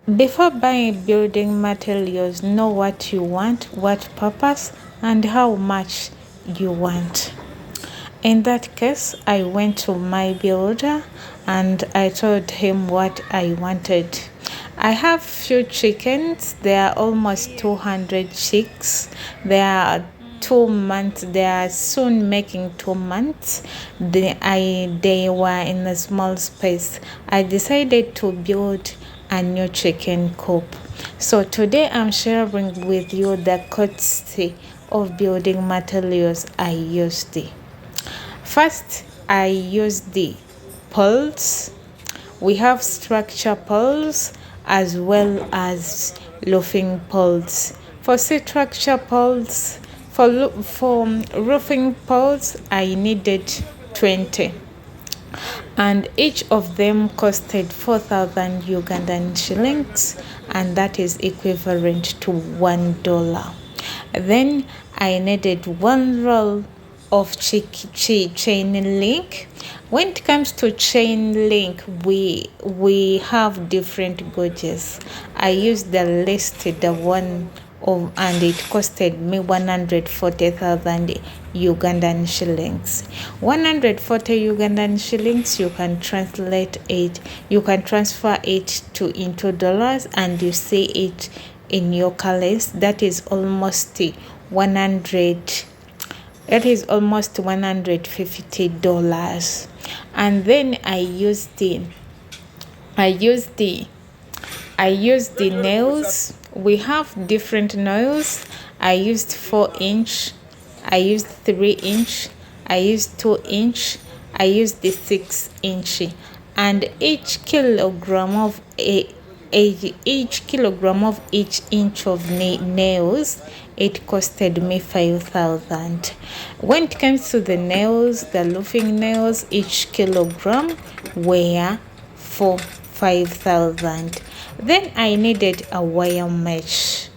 Before buying building materials, know what you want, what purpose, and how much you want. In that case, I went to my builder and I told him what I wanted. I have few chickens. There are almost 200 chicks. They are 2 months. They are soon making 2 months. They were in a small space. I decided to build a new chicken coop. So today I'm sharing with you the cost of building materials I used. First, I used the poles. We have structure poles as well as roofing poles. For structure poles, for roofing poles, I needed 20. And each of them costed 4,000 Ugandan shillings, and that is equivalent to $1. Then I needed one roll of chain link. When it comes to chain link, we have different gauges. I used the listed one of, and it costed me 140,000 Ugandan shillings. 140 Ugandan shillings, you can translate it, you can transfer it into dollars, and you see it in your colors. That is almost $150. And then I used the nails. We have different nails. I used 4-inch, I used 3-inch, I used 2-inch, I used the 6-inch, and each kilogram of each inch of nails, it costed me 5,000. When it comes to the nails, the roofing nails, each kilogram were for 5,000. Then I needed a wire mesh.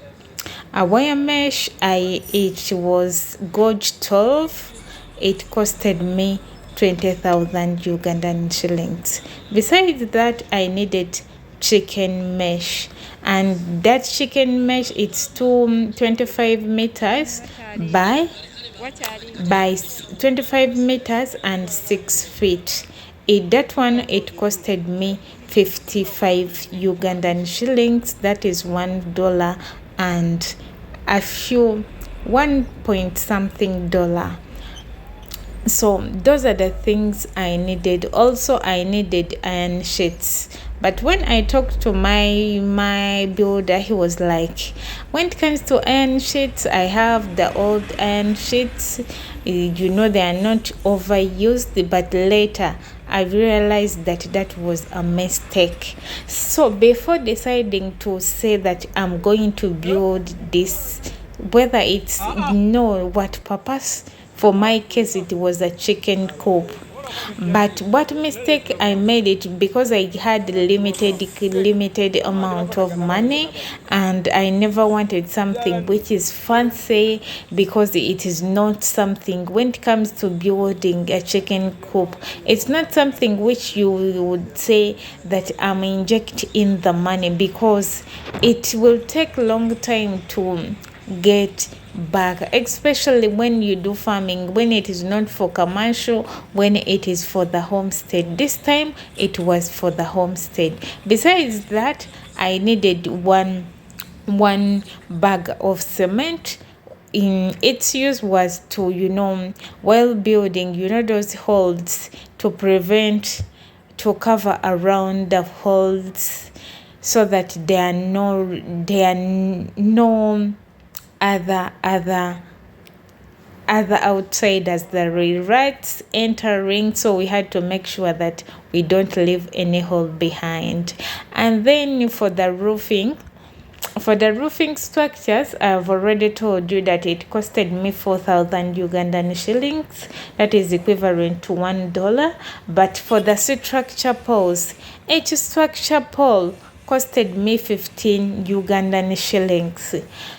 It was gauge 12. It costed me 20,000 Ugandan shillings. Besides that, I needed chicken mesh, and that chicken mesh, it's 25 meters by 25 meters and 6 feet. That one, it costed me 55 Ugandan shillings. That is $1 and a few 1 point something dollar. So those are the things I needed. Also, I needed iron sheets. But when I talked to my builder, he was like, when it comes to iron sheets, I have the old iron sheets. They are not overused. But later, I realized that was a mistake. So before deciding to say that I'm going to build this, whether it's what purpose, for my case, it was a chicken coop. But what mistake I made it, because I had limited amount of money, and I never wanted something which is fancy, because it is not something, when it comes to building a chicken coop, it's not something which you would say that I'm injecting in the money, because it will take long time to get back, especially when you do farming, when it is not for commercial, when it is for the homestead. This time it was for the homestead. Besides that, I needed one bag of cement. In its use was to while building, those holes, to cover around the holes, so that there are no other outsiders, the rats entering. So we had to make sure that we don't leave any hole behind. And then for the roofing structures, I've already told you that it costed me 4,000 Ugandan shillings. That is equivalent to $1. But for the structure poles, each structure pole costed me 15 Ugandan shillings,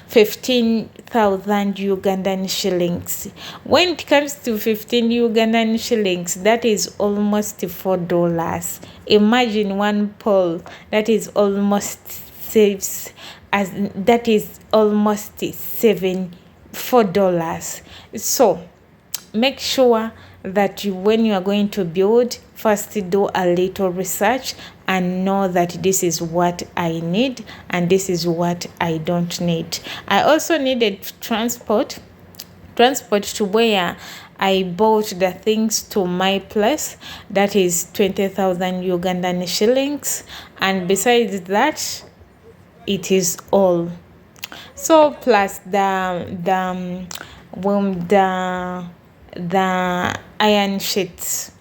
15,000 Ugandan shillings. When it comes to 15 Ugandan shillings, that is almost $4. Imagine one pole that is almost saves as that is almost $4. So make sure that when you are going to build, first do a little research and know that this is what I need and this is what I don't need. I also needed transport to where I bought the things to my place. That is 20,000 Ugandan shillings, and besides that, it is all. So plus the iron sheets.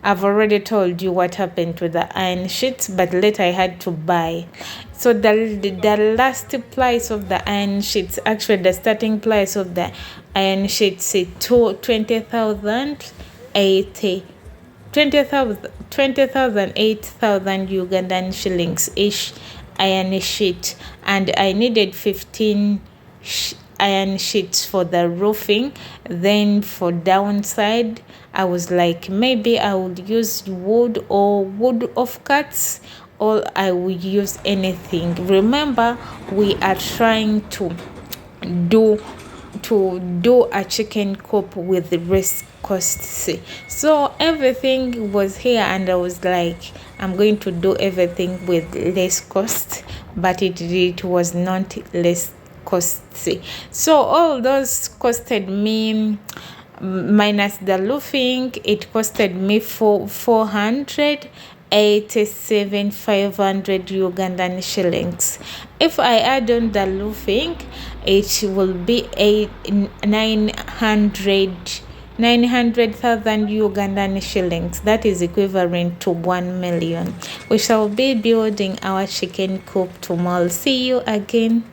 I've already told you what happened to the iron sheets, but later I had to buy. So the last price of the iron sheets, actually the starting price of the iron sheets is 20,080 8,000 Ugandan shillings ish iron sheet, and I needed 15 iron sheets for the roofing. Then for downside, I was like, maybe I would use wood or wood of cuts, or I would use anything. Remember, we are trying to do a chicken coop with risk costs. So everything was here, and I was like, I'm going to do everything with less cost, but it was not less costly. So all those costed me, minus the roofing, it costed me 487,500 Ugandan shillings. If I add on the roofing, it will be 900,000 Ugandan shillings. That is equivalent to 1 million. We shall be building our chicken coop tomorrow. See you again.